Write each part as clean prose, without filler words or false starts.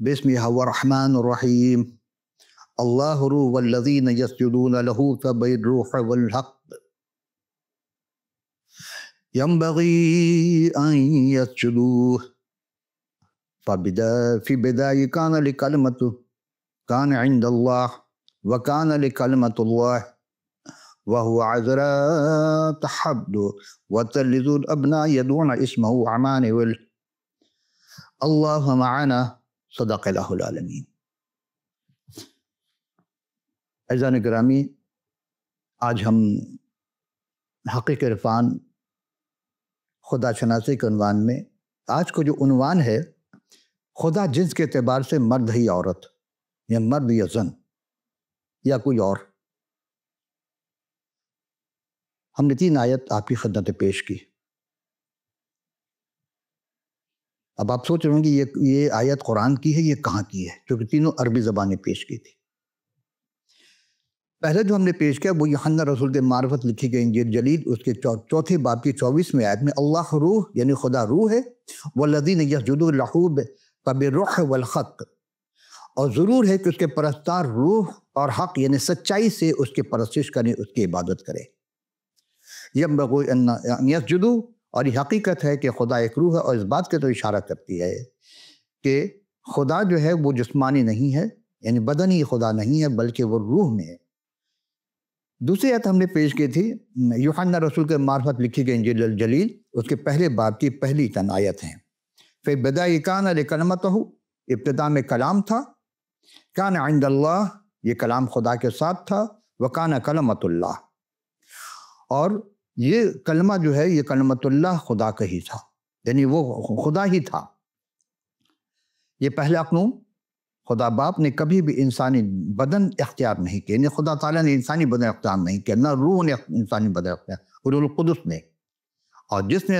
بسم الله الرحمن الرحيم. الله روح والذين يسجدون له فبالروح والحق ينبغي أن يسجدوا في بداية كان لكلمة كان عند الله وكان لكلمة الله وهو عذرا تحد وتلذ الأبناء يدعون اسمه عمانويل الله معنا صدق اللہ العالمین. عزیزان گرامی، آج ہم حقیق عرفان خدا شناسی کے عنوان میں آج کو جو عنوان ہے خدا جنس کے اعتبار سے مرد ہے یا عورت، یا مرد یا زن یا کوئی اور، ہم نے 3 آیت آپ کی خدمت پیش کی. اب آپ سوچ رہے ہوں کہ یہ آیت قرآن کی ہے، یہ کہاں کی ہے، کیونکہ تینوں عربی زبانیں پیش کی تھی. پہلے جو ہم نے پیش کیا وہ یوحنا رسول کے معرفت لکھی گئی انجیل جلیل، اس کے 4 باب کی 24ویں آیت میں اللہ روح یعنی خدا روح ہے، والذین یسجدون لہ فبالروح والحق، اور ضرور ہے کہ اس کے پرستار روح اور حق یعنی سچائی سے اس کی پرستش کریں، اس کی عبادت کریں. ینبغی ان یسجدوا، اور یہ حقیقت ہے کہ خدا ایک روح ہے، اور اس بات کے تو اشارہ کرتی ہے کہ خدا جو ہے وہ جسمانی نہیں ہے، یعنی بدنی خدا نہیں ہے بلکہ وہ روح میں ہے. دوسری آیت ہم نے پیش کی تھی یوحنا رسول کے معرفت لکھی گئی انجیل الجلیل، اس کے پہلے باب کی پہلی 3 آیت ہیں. فی بدائی کان لکلمتہ، ابتدا میں کلام تھا، کان عند اللہ، یہ کلام خدا کے ساتھ تھا، وکان کلمت اللہ، اور یہ کلمہ جو ہے یہ کلمت اللہ خدا کا ہی تھا، یعنی وہ خدا ہی تھا. یہ پہلا قانون، خدا باپ نے کبھی بھی انسانی بدن اختیار نہیں کیا، یعنی خدا تعالیٰ نے انسانی بدن اختیار نہیں کیا، نہ روح نے انسانی بدن اختیار، روح القدس نے. اور جس نے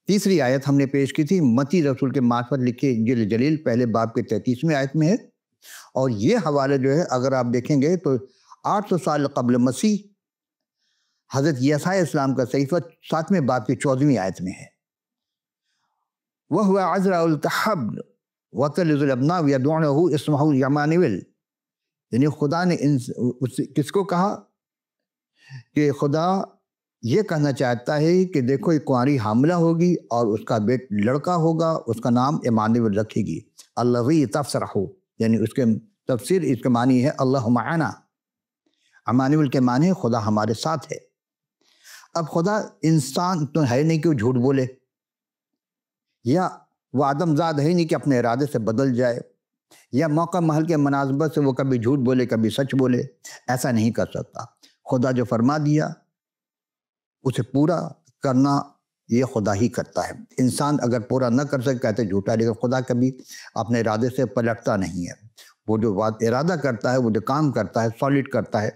تیسری آیت ہم نے پیش کی تھی متی رسول کے معرفت لکھے انجیل جلیل پہلے باب کے 33ویں آیت میں ہے، اور یہ حوالے جو ہے اگر آپ دیکھیں گے تو 800 سال قبل مسیح حضرت یسوع اسلام کا صحیفہ 7ویں باب کی 14ویں آیت میں ہے. وَهُوَ عَذْرَاءُ الْكَحَبْلِ وَتَلِذُ الْأَبْنَاءُ يَدْعُونَهُ اسْمَهُ یمانویل، یعنی خدا نے کس کو کہا کہ خدا یہ کہنا چاہتا ہے کہ دیکھو ایک کنواری حاملہ ہوگی اور اس کا لڑکا ہوگا، اس کا نام ایمانویل رکھے گی. الذی تفسرہ، یعنی اس کے تفسیر اس کے معنی ہے اللہ معنا، ایمانویل کے معنی ہے خدا ہمارے ساتھ ہے. اب خدا انسان تو ہے نہیں کہ وہ جھوٹ بولے، یا وہ آدم زاد ہے نہیں کہ اپنے ارادے سے بدل جائے، یا موقع محل کے مناسبت سے وہ کبھی جھوٹ بولے کبھی سچ بولے، ایسا نہیں کر سکتا. خدا جو فرما دیا اسے پورا کرنا یہ خدا ہی کرتا ہے. انسان اگر پورا نہ کر سکے کہتے جھوٹا، لیکن خدا کبھی اپنے ارادے سے پلٹتا نہیں ہے. وہ جو بات ارادہ کرتا ہے، وہ جو کام کرتا ہے سالڈ کرتا ہے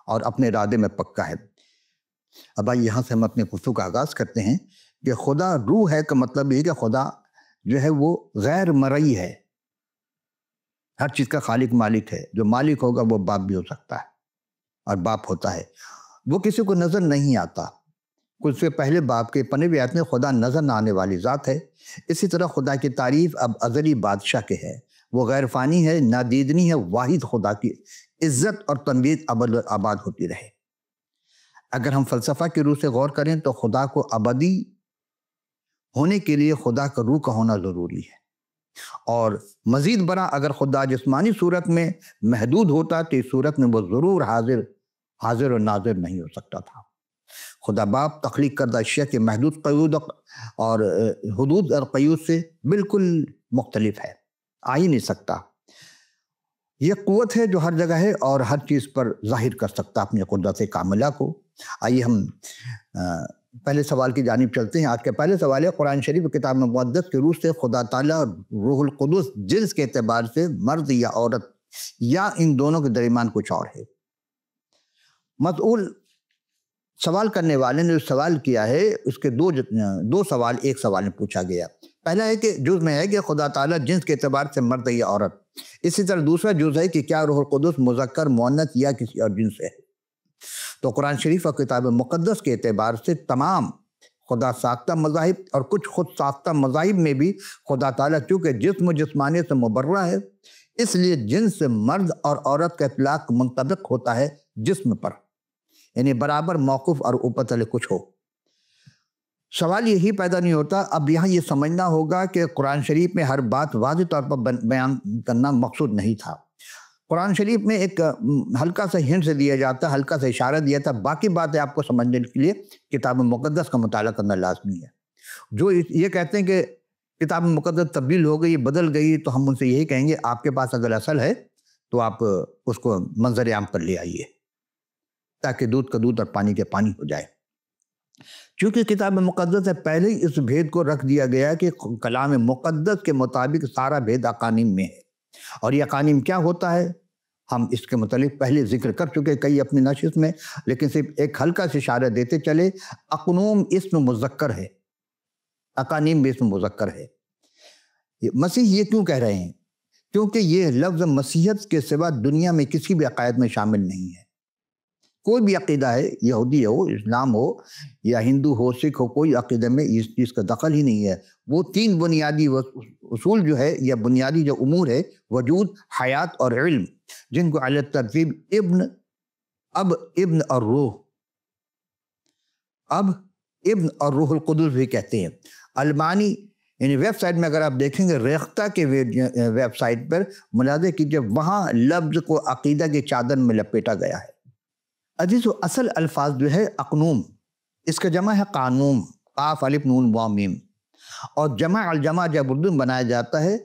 اور اپنے ارادے میں پکا ہے. اب آئیے یہاں سے ہم اپنے گفتگو کا آغاز کرتے ہیں کہ خدا روح ہے کا مطلب یہ کہ خدا جو ہے وہ غیر مرئی ہے، ہر چیز کا خالق مالک ہے. جو مالک ہوگا وہ باپ بھی ہو سکتا ہے اور باپ ہوتا ہے. وہ کسی کو نظر نہیں آتا. کچھ سے پہلے باپ کے 15ویں آیت میں خدا نظر نہ آنے والی ذات ہے. اسی طرح خدا کی تعریف اب ازلی بادشاہ کے ہے، وہ غیر فانی ہے، نادیدنی ہے، واحد خدا کی عزت اور تنویر آباد ہوتی رہے. اگر ہم فلسفہ کی روح سے غور کریں تو خدا کو ابدی ہونے کے لیے خدا کا روح کا ہونا ضروری ہے. اور مزید برآں اگر خدا جسمانی صورت میں محدود ہوتا تو اس صورت میں وہ ضرور حاضر و ناظر نہیں ہو سکتا تھا. خدا باپ تخلیق کردہ اشیاء کے محدود قیود اور حدود اور قیود سے بالکل مختلف ہے، آ ہی نہیں سکتا. یہ قوت ہے جو ہر جگہ ہے اور ہر چیز پر ظاہر کر سکتا اپنی قدرت کاملہ کو. آئیے ہم پہلے سوال کی جانب چلتے ہیں. آج کا پہلے سوال ہے قرآن شریف کتاب مقدس کے روح سے خدا تعالیٰ روح القدس جنس کے اعتبار سے مرد یا عورت یا ان دونوں کے درمیان کچھ اور ہے؟ مسئول سوال کرنے والے نے جو سوال کیا ہے اس کے دو سوال ایک سوال میں پوچھا گیا. پہلا ہے کہ جز میں ہے کہ خدا تعالیٰ جنس کے اعتبار سے مرد یا عورت. اسی طرح دوسرا جز ہے کہ کیا روح القدس مذکر مؤنث یا کسی اور جنس ہے. تو قرآن شریف اور کتاب مقدس کے اعتبار سے تمام خدا ساختہ مذاہب اور کچھ خود ساختہ مذاہب میں بھی خدا تعالیٰ چونکہ جسم و جسمانی سے مبرہ ہے، اس لیے جنس مرد اور عورت کا اطلاق منطبق ہوتا ہے جسم پر، یعنی برابر موقف اور اوپر تلے کچھ ہو۔ سوال یہی پیدا نہیں ہوتا، اب یہاں یہ سمجھنا ہوگا کہ قرآن شریف میں ہر بات واضح طور پر بیان کرنا مقصود نہیں تھا۔ قرآن شریف میں ایک ہلکا سا ہنٹ دیا جاتا، ہلکا سا اشارہ دیا تھا، باقی باتیں آپ کو سمجھنے کے لیے کتاب مقدس کا مطالعہ کرنا لازمی ہے۔ جو یہ کہتے ہیں کہ کتاب مقدس تبدیل ہو گئی، بدل گئی، تو ہم ان سے یہی کہیں گے آپ کے پاس اگر اصل ہے تو آپ اس کو منظر عام پر لے آئیے تاکہ دودھ کا دودھ اور پانی کے پانی ہو جائے۔ چونکہ کتاب مقدس سے پہلے ہی اس بھید کو رکھ دیا گیا کہ کلام مقدس کے مطابق سارا بھید اقانیم میں ہے، اور یہ اقانیم کیا ہوتا ہے ہم اس کے متعلق پہلے ذکر کر چکے کئی اپنی نشست میں، لیکن صرف ایک ہلکا سے اشارہ دیتے چلے۔ اقنوم اسم مذکر ہے، اقانیم بھی اسم مذکر ہے۔ مسیح یہ کیوں کہہ رہے ہیں؟ کیونکہ یہ لفظ مسیحیت کے سوا دنیا میں کسی بھی عقائد میں شامل نہیں ہے۔ کوئی بھی عقیدہ ہے، یہودی ہو، اسلام ہو یا ہندو ہو، سکھ ہو، کوئی عقیدے میں اس چیز کا دخل ہی نہیں ہے۔ وہ تین بنیادی اصول جو ہے یا بنیادی جو امور ہے، وجود، حیات اور علم، جن کو علی ترتیب ابن اور روح، اب ابن اور روح القدس بھی کہتے ہیں۔ المانی یعنی ویب سائٹ میں اگر آپ دیکھیں گے، ریختہ کے ویب سائٹ پر ملاحظہ کیجئے، وہاں لفظ کو عقیدہ کی چادر میں لپیٹا گیا ہے۔ عزیز و اصل الفاظ جو ہے اقنوم، اس کا جمع ہے قانون، قاف الف نون واو میم، اور جمع الجمع جب اردو میں بنایا جاتا ہے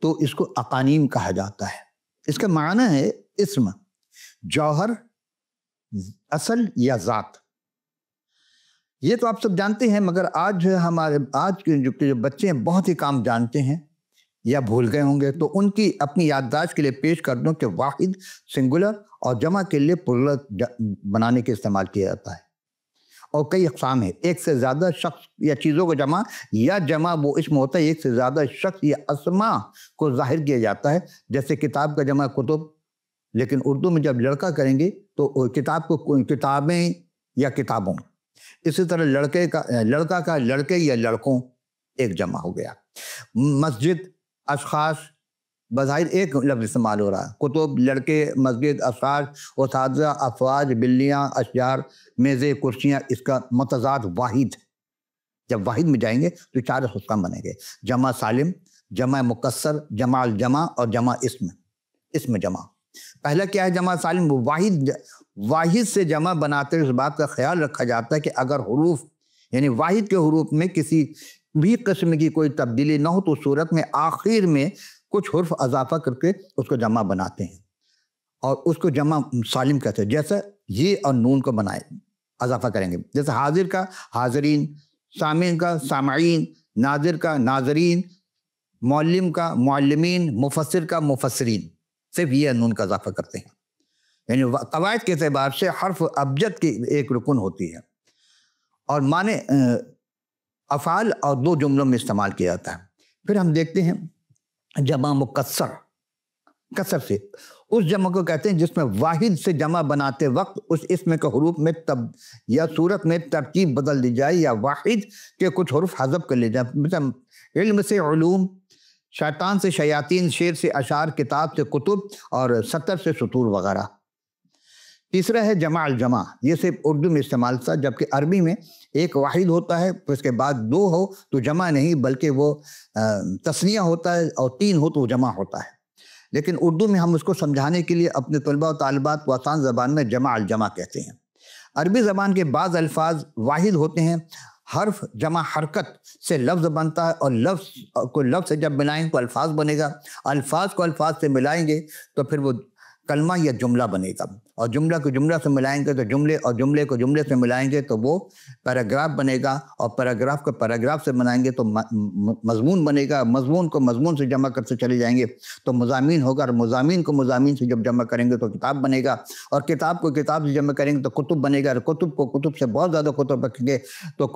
تو اس کو اقانیم کہا جاتا ہے۔ اس کا معنی ہے اسم، جوہر، اصل یا ذات۔ یہ تو آپ سب جانتے ہیں، مگر آج کے جو بچے ہیں بہت ہی کام جانتے ہیں یا بھول گئے ہوں گے، تو ان کی اپنی یادداشت کے لیے پیش کر دوں کہ واحد سنگولر اور جمع کے لیے پلورل بنانے کے استعمال کیا جاتا ہے، اور کئی اقسام ہیں۔ ایک سے زیادہ شخص یا چیزوں کو جمع، یا جمع وہ اسم ہوتا ہے ایک سے زیادہ شخص یا اسماء کو ظاہر کیا جاتا ہے، جیسے کتاب کا جمع کتب، لیکن اردو میں جب لڑکا کریں گے تو کتاب کو کتابیں یا کتابوں، اسی طرح لڑکا کا لڑکے یا لڑکوں ایک جمع ہو گیا۔ مسجد، اشخاص، بظاہر ایک لفظ استعمال ہو رہا ہے، کتب، لڑکے، مسجد، اشخاص، اساتذہ، افواج، بلیاں، اشجار، میزیں، کرسیاں، اس کا متضاد واحد۔ جب واحد میں جائیں گے تو چار اقسام بنیں گے: جمع سالم، جمع مکسر، جمع الجمع اور جمع اسم جمع۔ پہلا کیا ہے؟ جمع سالم، وہ واحد سے جمع بناتے اس بات کا خیال رکھا جاتا ہے کہ اگر حروف یعنی واحد کے حروف میں کسی بھی قسم کی کوئی تبدیلی نہ ہو تو صورت میں آخر میں کچھ حرف اضافہ کر کے اس کو جمع بناتے ہیں، اور اس کو جمع سالم کہتے ہیں۔ جیسا یہ اور نون کو بنائے اضافہ کریں گے، جیسے حاضر کا حاضرین، سامع کا سامعین، ناظر کا ناظرین، معلم کا معلمین، مفسر کا مفسرین، صرف یہ نون کا اضافہ کرتے ہیں۔ یعنی قواعد کے اعتبار سے حرف ابجد کی ایک رکن ہوتی ہے، اور معنی افعال اور دو جملوں میں استعمال کیا جاتا ہے۔ پھر ہم دیکھتے ہیں جمع مکسر، کسر سے اس جمع کو کہتے ہیں جس میں واحد سے جمع بناتے وقت اس اسم کے حروف میں یا صورت میں ترتیب بدل دی جائے یا واحد کے کچھ حروف حذف کر لے جائے، مثلا علم سے علوم، شیطان سے شیاطین، شعر سے اشعار، کتاب سے کتب اور سطر سے سطور وغیرہ۔ تیسرا ہے جمع الجمع، یہ صرف اردو میں استعمال تھا، جبکہ عربی میں ایک واحد ہوتا ہے پھر اس کے بعد دو ہو تو جمع نہیں بلکہ وہ تثنیہ ہوتا ہے، اور تین ہو تو وہ جمع ہوتا ہے۔ لیکن اردو میں ہم اس کو سمجھانے کے لیے اپنے طلباء و طالبات کو آسان زبان میں جمع الجمع کہتے ہیں۔ عربی زبان کے بعض الفاظ واحد ہوتے ہیں، حرف جمع حرکت سے لفظ بنتا ہے، اور لفظ کو لفظ سے جب ملائیں تو الفاظ بنے گا، الفاظ کو الفاظ سے ملائیں گے تو پھر وہ کلمہ یا جملہ بنے گا، اور جملہ کو جملہ سے ملائیں گے تو جملے، اور جملے کو جملے سے ملائیں گے تو وہ پیراگراف بنے گا، اور پیراگراف کو پیراگراف سے ملائیں گے تو مضمون بنے گا، مضمون کو مضمون سے جمع کرتے چلے جائیں گے تو مضامین ہوگا، اور مضامین کو مضامین سے جب جمع کریں گے تو کتاب بنے گا، اور کتاب کو کتاب سے جمع کریں گے تو کتب بنے گا، اور کتب کو کتب سے بہت زیادہ کتب رکھیں گے تو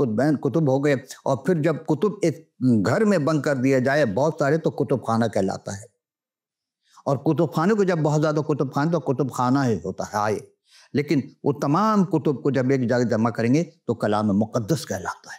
کتب ہو گئے، اور پھر جب کتب ایک گھر میں بند کر دیا جائے بہت سارے تو کتب خانہ کہلاتا ہے، اور کتب خانے کو جب بہت زیادہ کتب خانے تو کتب خانہ ہی ہوتا ہے، لیکن وہ تمام کتب کو جب ایک جگہ جمع کریں گے تو کلام مقدس کہلاتا ہے۔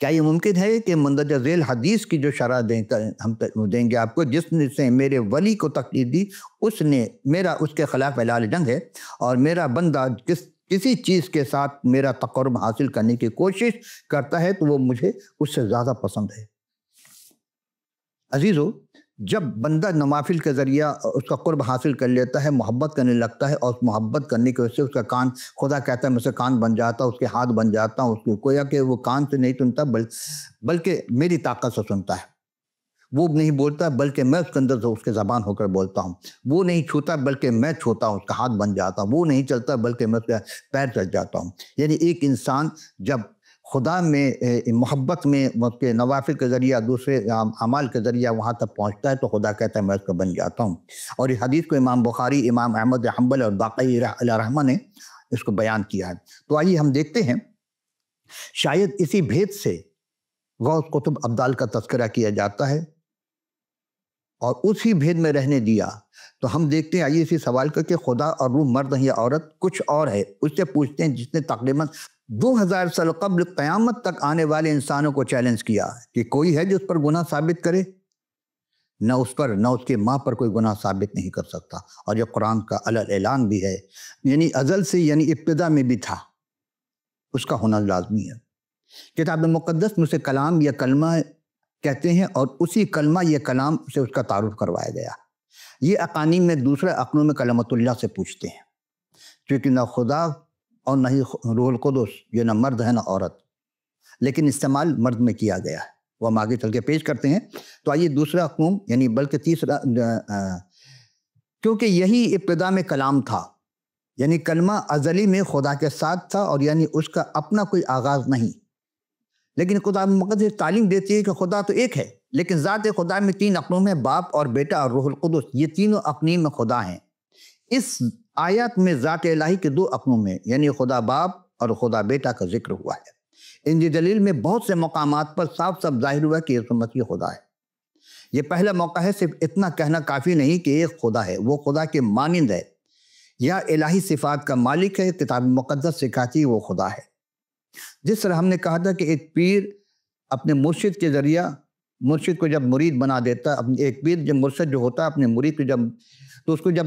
کیا یہ ممکن ہے کہ مندرجہ ذیل حدیث کی جو شرح ہم دیں گے آپ کو، جس نے سے میرے ولی کو تکلیف دی اس نے میرا اس کے خلاف اعلان جنگ ہے، اور میرا بندہ کسی چیز کے ساتھ میرا تقرب حاصل کرنے کی کوشش کرتا ہے تو وہ مجھے اس سے زیادہ پسند ہے۔ عزیزو، جب بندہ نوافل کے ذریعہ اس کا قرب حاصل کر لیتا ہے، محبت کرنے لگتا ہے، اور اس محبت کرنے کی وجہ سے اس کا کان، خدا کہتا ہے مجھ سے کان بن جاتا، اس کے ہاتھ بن جاتا ہوں، اس کو گویا کہ وہ کان سے نہیں سنتا بلکہ میری طاقت سے سنتا ہے۔ وہ نہیں بولتا بلکہ میں اس کے اندر سے اس کے زبان ہو کر بولتا ہوں۔ وہ نہیں چھوتا بلکہ میں چھوتا ہوں، اس کا ہاتھ بن جاتا ہوں۔ وہ نہیں چلتا بلکہ میں اس کا پیر چل جاتا ہوں۔ یعنی ایک انسان جب خدا میں محبت میں اس کے نوافل کے ذریعہ، دوسرے اعمال کے ذریعہ وہاں تک پہنچتا ہے تو خدا کہتا ہے میں اس کا بن جاتا ہوں۔ اور اس حدیث کو امام بخاری، امام احمد حنبل اور باقی علیہ رحمہ نے اس کو بیان کیا ہے۔ تو آئیے ہم دیکھتے ہیں، شاید اسی بھید سے غوث قطب ابدال کا تذکرہ کیا جاتا ہے، اور اسی بھید میں رہنے دیا۔ تو ہم دیکھتے ہیں، آئیے اسی سوال کر کے خدا اور روح، مرد یا عورت، کچھ اور ہے، اس سے پوچھتے ہیں جس نے تقریباً 2000 سال قبل قیامت تک آنے والے انسانوں کو چیلنج کیا کہ کوئی ہے جو اس پر گناہ ثابت کرے؟ نہ اس پر، نہ اس کے ماں پر کوئی گناہ ثابت نہیں کر سکتا۔ اور یہ قرآن کا اعلان بھی ہے، یعنی ازل سے، یعنی ابتدا میں بھی تھا، اس کا ہونا لازمی ہے۔ کتاب مقدس میں سے کلام یا کلمہ کہتے ہیں، اور اسی کلمہ یا کلام سے اس کا تعارف کروایا گیا۔ یہ اقانیم میں دوسرے اقنوم میں کلمت اللہ سے پوچھتے ہیں، کیونکہ نہ خدا اور نہ ہی روح القدس، یہ نہ مرد ہے نہ عورت، لیکن استعمال مرد میں کیا گیا ہے۔ وہ ہم آگے چل کے پیش کرتے ہیں۔ تو آئیے دوسرا اقنوم، یعنی بلکہ تیسرا، کیونکہ یہی ابتدا میں کلام تھا، یعنی کلمہ ازلی میں خدا کے ساتھ تھا، اور یعنی اس کا اپنا کوئی آغاز نہیں۔ لیکن خدا مقدس تعلیم دیتی ہے کہ خدا تو ایک ہے، لیکن ذات خدا میں 3 اقنوم ہیں، باپ اور بیٹا اور روح القدس، یہ تینوں اقنیم میں خدا ہیں۔ اس آیات میں ذات الہی کے 2 اقنوم ہیں، یعنی خدا باپ اور خدا بیٹا کا ذکر ہوا ہے۔ انجیل دلیل میں بہت سے مقامات پر صاف صاف ظاہر ہوا کہ یسوع مسیح خدا ہے۔ یہ پہلا موقع ہے، صرف اتنا کہنا کافی نہیں کہ ایک خدا ہے، وہ خدا کے مانند ہے یا الہی صفات کا مالک ہے۔ کتاب مقدس سکھاتی ہے وہ خدا ہے۔ جس طرح ہم نے کہا تھا کہ ایک پیر اپنے مرشد کے ذریعہ، مرشد کو جب مرید بنا دیتا ہے، ایک پیر جب مرشد جو ہوتا ہے اپنے مرید کو تو اس کو جب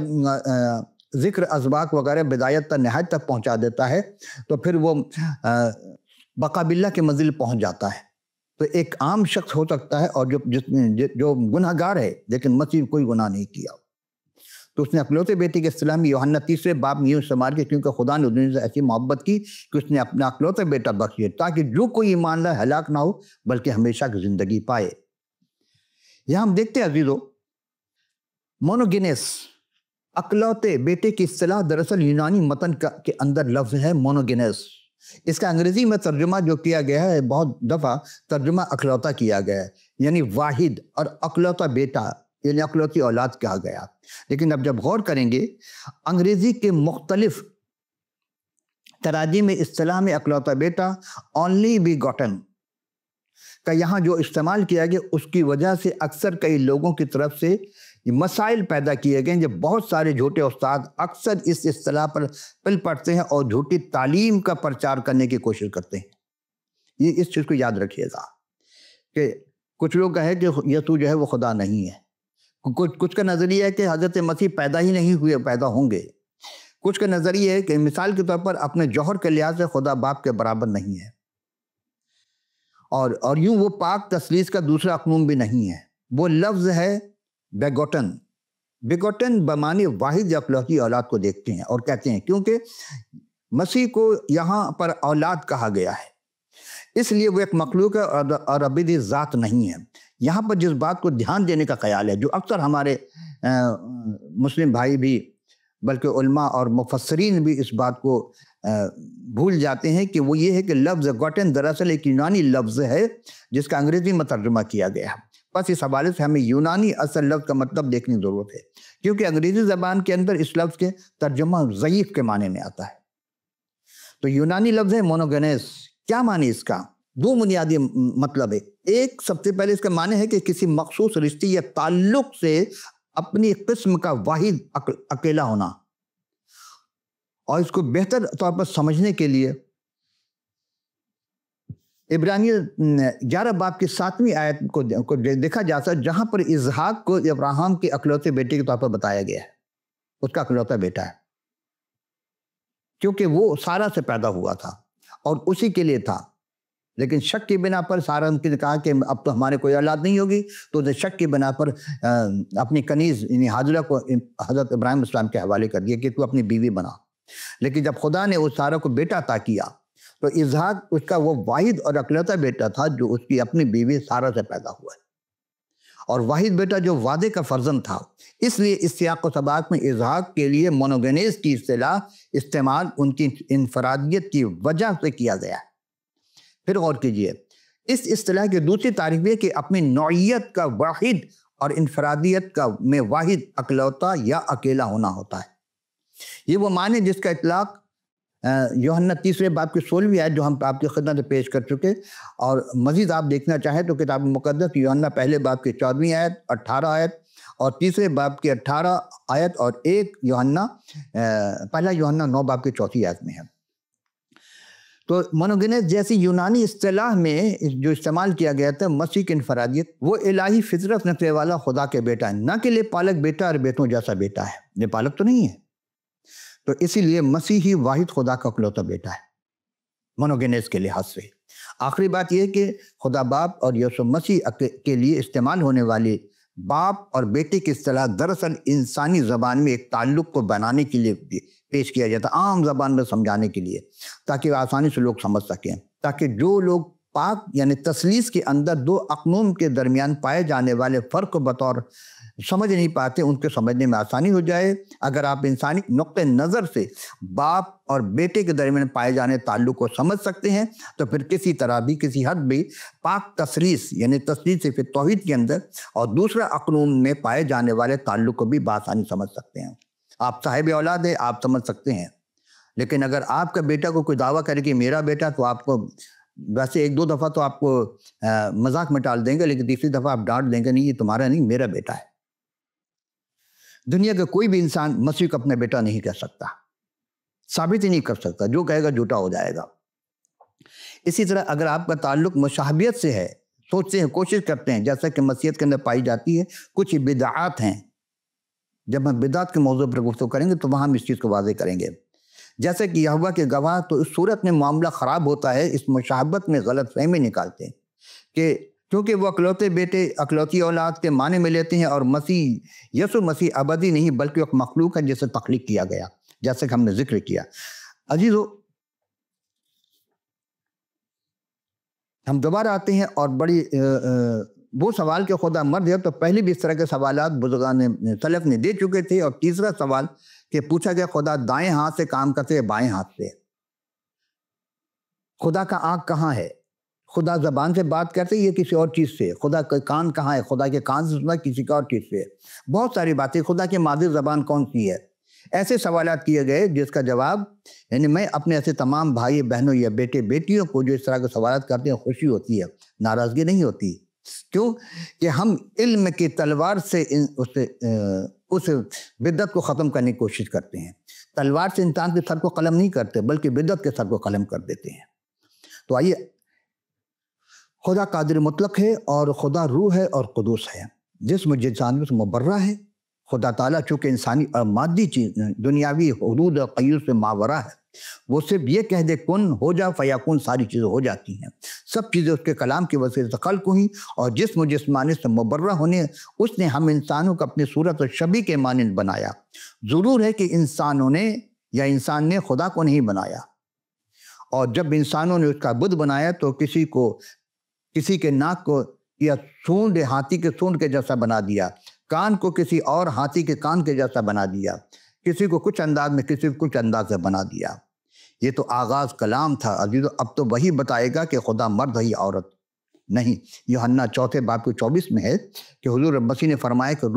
ذکر اسباق وغیرہ بدایت تک، نہایت تک پہنچا دیتا ہے، تو پھر وہ بقا باللہ کے منزل پہنچ جاتا ہے۔ تو ایک عام شخص ہو سکتا ہے، اور جو گناہ گار ہے، لیکن مسیح کوئی گناہ نہیں کیا، تو اس نے اکلوتے بیٹے کے اصطلاح میں یوحنا 3 باب میں یوں استعمال کیا، کیونکہ خدا نے دنیا سے ایسی محبت کی کہ اس نے اپنا اکلوتے بیٹا بخشے، تاکہ جو کوئی ایمان لائے ہلاک نہ ہو بلکہ ہمیشہ کی زندگی پائے۔ یہاں ہم دیکھتے ہیں عزیزو، مونوگینس، اکلوتے بیٹے کی اصطلاح دراصل یونانی متن کے اندر لفظ ہے مونوگینس۔ اس کا انگریزی میں ترجمہ جو کیا گیا ہے، بہت دفعہ ترجمہ اکلوتا کیا گیا ہے، یعنی واحد، اور اکلوتا بیٹا یعنی اکلوتی اولاد کہا گیا۔ لیکن اب جب غور کریں گے، انگریزی کے مختلف تراجم میں اصطلاح میں اکلوتا بیٹا، اونلی بی گاٹن کا یہاں جو استعمال کیا گیا، اس کی وجہ سے اکثر کئی لوگوں کی طرف سے مسائل پیدا کیے گئے ہیں۔ جب بہت سارے جھوٹے استاد اکثر اس اصطلاح پر پل پڑتے ہیں اور جھوٹی تعلیم کا پرچار کرنے کی کوشش کرتے ہیں۔ یہ اس چیز کو یاد رکھیے گا کہ کچھ لوگ کہے کہ یسوع جو ہے وہ خدا نہیں ہے، کچھ کا نظریہ ہے کہ حضرت مسیح پیدا ہی نہیں ہوئے، پیدا ہوں گے۔ کچھ کا نظریہ ہے کہ مثال کے طور پر اپنے جوہر کے لحاظ سے خدا باپ کے برابر نہیں ہے، اور یوں وہ پاک تثلیث کا دوسرا اقنوم بھی نہیں ہے۔ وہ لفظ ہے بیگوٹن۔ بیگوٹن بمعنی واحد یا اکلوتی اولاد کو دیکھتے ہیں اور کہتے ہیں، کیونکہ مسیح کو یہاں پر اولاد کہا گیا ہے، اس لیے وہ ایک مخلوق ہے اور ابدی ذات نہیں ہے۔ یہاں پر جس بات کو دھیان دینے کا خیال ہے، جو اکثر ہمارے مسلم بھائی بھی، بلکہ علماء اور مفسرین بھی اس بات کو بھول جاتے ہیں، کہ وہ یہ ہے کہ لفظ گوٹن دراصل ایک یونانی لفظ ہے جس کا انگریزی میں ترجمہ کیا گیا ہے۔ بس اس حوالے سے ہمیں یونانی اصل لفظ کا مطلب دیکھنے کی ضرورت ہے، کیونکہ انگریزی زبان کے اندر اس لفظ کے ترجمہ ضعیف کے معنی میں آتا ہے۔ تو یونانی لفظ ہے مونوگینس۔ کیا معنی اس کا؟ 2 بنیادی مطلب ہے۔ ایک، سب سے پہلے اس کا معنی ہے کہ کسی مخصوص رشتے یا تعلق سے اپنی قسم کا واحد اکیلا ہونا۔ اور اس کو بہتر طور پر سمجھنے کے لیے عبرانیہ 11 باب کی 7ویں آیت کو دیکھا جا سکتا جہاں پر اسحاق کو ابراہیم کے اکلوتے بیٹے کے طور پر بتایا گیا ہے، اس کا اکلوتا بیٹا ہے، کیونکہ وہ سارا سے پیدا ہوا تھا اور اسی کے لیے تھا، لیکن شک کی بنا پر سارا نے کہا کہ اب تو ہمارے کوئی اولاد نہیں ہوگی، تو اسے شک کی بنا پر اپنی کنیز یعنی حاجرہ کو حضرت ابراہیم السلام کے حوالے کر دیا کہ تو اپنی بیوی بنا۔ لیکن جب خدا نے اس سارا کو بیٹا عطا کیا تو اسحاق اس کا وہ واحد اور اکلوتا بیٹا تھا جو اس کی اپنی بیوی سارا سے پیدا ہوا ہے، اور واحد بیٹا جو وعدے کا فرزند تھا، اس لیے اس سیاق و سباق میں اسحاق کے لیے مونوگینیز کی اصطلاح استعمال ان کی انفرادیت کی وجہ سے کیا گیا ہے۔ پھر غور کیجئے، اس اصطلاح کی دوسری تعریف یہ کہ اپنی نوعیت کا واحد اور انفرادیت کا میں واحد اکلوتا یا اکیلا ہونا ہوتا ہے۔ یہ وہ معنی جس کا اطلاق یوحنا 3 باب کی 16ویں آیت جو ہم آپ کی خدمت میں پیش کر چکے، اور مزید آپ دیکھنا چاہیں تو کتاب مقدس یوحنا پہلے باب کی 14ویں آیت 18 آیت اور 3 باب کی 18 آیت اور پہلا یوحنا 9 باب کی 4 آیت میں ہے۔ تو مونوگینس جیسی یونانی اصطلاح میں جو استعمال کیا گیا تھا مسیح کی انفرادیت، وہ الہی فطرت رکھنے والا خدا کے بیٹا ہے، نہ کہ لے پالک بیٹا اور بیٹوں جیسا بیٹا ہے، لے پالک تو نہیں ہے۔ تو اسی لیے مسیح ہی واحد خدا کا اکلوتا بیٹا ہے مونوگینس کے لحاظ سے۔ آخری بات یہ کہ خدا باپ اور یسوع مسیح کے لیے استعمال ہونے والی باپ اور بیٹے کی اصطلاح دراصل انسانی زبان میں ایک تعلق کو بنانے کے لیے پیش کیا جاتا، عام زبان میں سمجھانے کے لیے، تاکہ آسانی سے لوگ سمجھ سکیں، تاکہ جو لوگ پاک یعنی تثلیث کے اندر دو اقنوم کے درمیان پائے جانے والے فرق کو بطور سمجھ نہیں پاتے ان کے سمجھنے میں آسانی ہو جائے۔ اگر آپ انسانی نقطہ نظر سے باپ اور بیٹے کے درمیان پائے جانے تعلق کو سمجھ سکتے ہیں تو پھر کسی طرح بھی کسی حد بھی پاک تثلیث یعنی تثلیث فی توحید کے اندر اور دوسرا اقنوم میں پائے جانے والے تعلق کو بھی بآسانی سمجھ سکتے ہیں۔ آپ صاحب اولاد ہیں، آپ سمجھ سکتے ہیں، لیکن اگر آپ کا بیٹا کو کوئی دعویٰ کرے کہ میرا بیٹا، تو آپ کو ویسے 1-2 دفعہ تو آپ کو مذاق میں ٹال دیں گے، لیکن تیسری دفعہ آپ ڈانٹ دیں گے نہیں یہ تمہارا نہیں میرا بیٹا ہے۔ دنیا کا کوئی بھی انسان مسیح کو اپنا بیٹا نہیں کہہ سکتا، ثابت ہی نہیں کر سکتا، جو کہے گا جھوٹا ہو جائے گا۔ اسی طرح اگر آپ کا تعلق مشابہت سے ہے، سوچتے ہیں، کوشش کرتے ہیں، جیسا کہ مسیحیت کے اندر پائی جاتی ہے، کچھ بدعات ہیں، جب ہم بدعات کے موضوع پر گفتگو کریں گے تو وہاں ہم اس چیز کو واضح کریں گے، جیسے کہ یہوہ کے گواہ تو اس صورت میں معاملہ خراب ہوتا ہے، اس مشابہت میں غلط فہمی نکالتے ہیں کہ کیونکہ وہ اکلوتے بیٹے اکلوتی اولاد کے معنی میں لیتے ہیں، اور یسوع مسیح ابدی نہیں بلکہ ایک مخلوق ہے جسے تخلیق کیا گیا، جیسے کہ ہم نے ذکر کیا۔ عزیزو، ہم دوبارہ آتے ہیں اور بڑی وہ سوال کہ خدا مرد ہے، تو پہلے بھی اس طرح کے سوالات بزرگان سلف نے دے چکے تھے، اور تیسرا سوال کہ پوچھا گیا خدا دائیں ہاتھ سے کام کرتے ہے بائیں ہاتھ سے؟ خدا کا آنکھ کہاں ہے؟ خدا زبان سے بات کرتے یہ کسی اور چیز سے؟ خدا کا کان کہاں ہے؟ خدا کے کان سے سنا کسی کا اور چیز سے؟ بہت ساری باتیں، خدا کی مادری زبان کون سی ہے؟ ایسے سوالات کیے گئے جس کا جواب یعنی میں اپنے ایسے تمام بھائی بہنوں یا بیٹے بیٹیوں کو جو اس طرح کے سوالات کرتے ہیں خوشی ہوتی ہے، ناراضگی نہیں ہوتی۔ کیوں کہ ہم علم کی تلوار سے اس بدعت کو ختم کرنے کی کوشش کرتے ہیں۔ تلوار سے انسان کے سر کو قلم نہیں کرتے بلکہ بدعت کے سر کو قلم کر دیتے ہیں۔ تو آئیے، خدا قادر مطلق ہے اور خدا روح ہے اور قدوس ہے، جسم جسمانی سے مبرہ ہے۔ خدا تعالیٰ چونکہ انسانی اور مادی چیز دنیاوی حدود اور قیود سے ماورا ہے، وہ صرف یہ کہہ دے کن ہو جا فیکون، ساری چیزیں ہو جاتی ہیں۔ سب چیزیں اس کے کلام کی وسیلے سے خلق ہوئیں، اور جسم و جسمانی سے مبرہ ہونے اس نے ہم انسانوں کو اپنی صورت و شبیہ کے مانند بنایا۔ ضرور ہے کہ انسانوں نے یا انسان نے خدا کو نہیں بنایا، اور جب انسانوں نے اس کا بت بنایا تو کسی کے ناک کو یا سونڈ ہاتھی کے سونڈ کے جیسا بنا دیا، کان کو کسی اور ہاتھی کے کان کے جیسا بنا دیا، کسی کو کچھ انداز میں کسی کو کچھ انداز سے بنا دیا۔ یہ تو آغاز کلام تھا عزیزو، اب تو وہی بتائے گا کہ خدا مرد ہے یا عورت نہیں۔ یوحنا 4 باب کی 24 میں ہے کہ حضور مسیح نے فرمایا کہ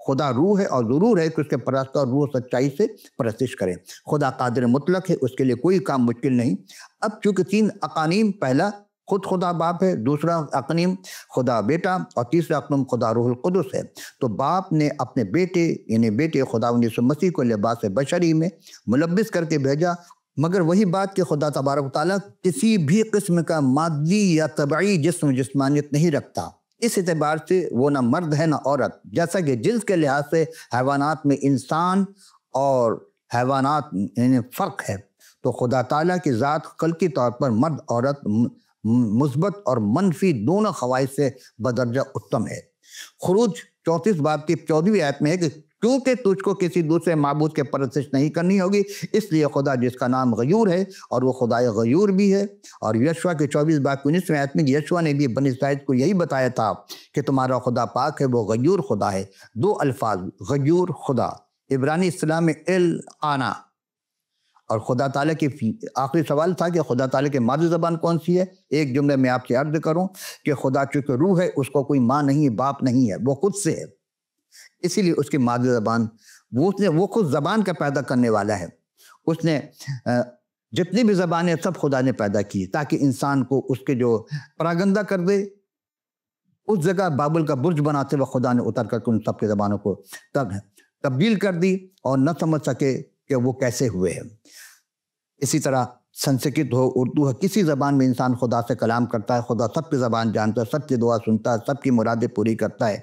خدا روح ہے، اور ضرور ہے کہ اس کے پرستہ اور روح سچائی سے پرستش کریں۔ خدا قادر مطلق ہے، اس کے لیے کوئی کام مشکل نہیں۔ اب چونکہ 3 اقانیم، پہلا خود خدا باپ ہے، دوسرا اقنیم خدا بیٹا، اور تیسرا اقنیم خدا روح القدس ہے، تو باپ نے اپنے بیٹے یعنی بیٹے خدا یسوع مسیح کو لباس بشری میں ملبس کر کے بھیجا، مگر وہی بات کہ خدا تبارک و تعالیٰ کسی بھی قسم کا مادی یا طبعی جسمانیت نہیں رکھتا، اس اعتبار سے وہ نہ مرد ہے نہ عورت، جیسا کہ جنس کے لحاظ سے حیوانات میں انسان اور حیوانات یعنی فرق ہے، تو خدا تعالیٰ کی ذات خلقی طور پر مرد عورت مثبت اور منفی دونوں خواہش سے بدرجہ اتم ہے۔ خروج 34 باب کی 14ویں آیت میں ہے کہ کیونکہ تجھ کو کسی دوسرے معبود کے پرستش نہیں کرنی ہوگی، اس لیے خدا جس کا نام غیور ہے اور وہ خدائے غیور بھی ہے۔ اور یشوع کے 24 باب کی 19ویں آیت میں یشوع نے بھی بنی اسرائیل کو یہی بتایا تھا کہ تمہارا خدا پاک ہے، وہ غیور خدا ہے۔ دو الفاظ غیور خدا، عبرانی اصطلاح میں آنا، اور خدا تعالیٰ کی آخری سوال تھا کہ خدا تعالیٰ کی مادری زبان کون سی ہے؟ ایک جملے میں آپ سے عرض کروں کہ خدا چونکہ روح ہے، اس کو کوئی ماں نہیں، باپ نہیں ہے، وہ خود سے ہے، اسی لیے اس کی مادری زبان وہ خود زبان کا پیدا کرنے والا ہے۔ اس نے جتنی بھی زبانیں سب خدا نے پیدا کی تاکہ انسان کو اس کے جو پراگندہ کر دے۔ اس جگہ بابل کا برج بناتے ہوئے خدا نے اتر کر کے ان سب کی زبانوں کو تبدیل کر دی اور نہ سمجھ سکے کہ وہ کیسے ہوئے ہیں۔ اسی طرح سنسکرت ہو، اردو ہو، کسی زبان میں انسان خدا سے کلام کرتا ہے، خدا سب کی زبان جانتا ہے، سب کی دعا سنتا ہے، سب کی مرادیں پوری کرتا ہے۔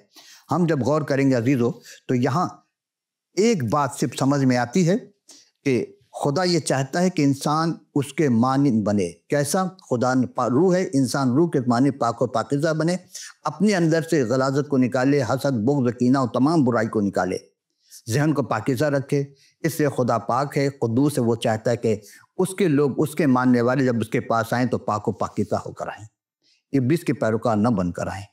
ہم جب غور کریں گے عزیزو تو یہاں ایک بات صرف سمجھ میں آتی ہے کہ خدا یہ چاہتا ہے کہ انسان اس کے مانند بنے۔ کیسا؟ خدا روح ہے، انسان روح کے مانند پاک و پاکیزہ بنے، اپنے اندر سے غلاظت کو نکالے، حسد، بغض، کینہ اور تمام برائی کو نکالے، ذہن کو پاکیزہ رکھے۔ اس سے خدا پاک ہے، قدوس ہے، وہ چاہتا ہے کہ اس کے لوگ، اس کے ماننے والے جب اس کے پاس آئیں تو پاک و پاکیزہ ہو کر آئیں، ابلیس کے پیروکار نہ بن کر آئیں۔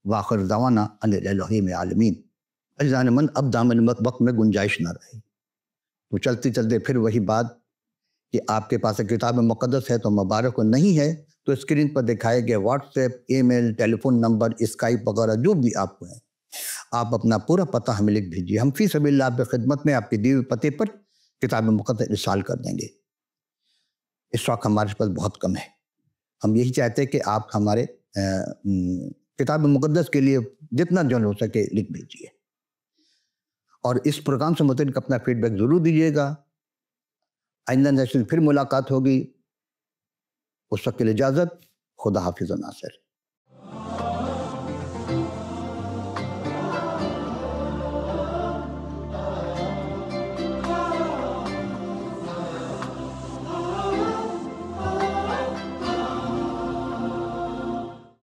وآخر دعوانا ان الہی العالمین۔ اجزان من اب دامن وقت میں گنجائش نہ رہی تو چلتے چلتے پھر وہی بات کہ آپ کے پاس کتاب مقدس ہے تو مبارک، و نہیں ہے تو اسکرین پر دکھائے گئے واٹس ایپ، ای میل، ٹیلی فون نمبر، اسکائپ وغیرہ جو بھی آپ کو ہیں، آپ اپنا پورا پتہ ہمیں لکھ بھیجیے، ہم فی سبیل اللہ آپ کی خدمت میں آپ کے دیے ہوئے پتے پر کتاب مقدس ارسال کر دیں گے۔ اس وقت ہمارے پاس بہت کم ہے، ہم یہی چاہتے ہیں کہ آپ ہمارے کتاب مقدس کے لیے جتنا جلد ہو سکے لکھ بھیجیے، اور اس پروگرام سے متعلق اپنا فیڈ بیک ضرور دیجیے گا۔ آئندہ نیشن پھر ملاقات ہوگی، اس وقت کے لیے اجازت، خدا حافظ و ناصر۔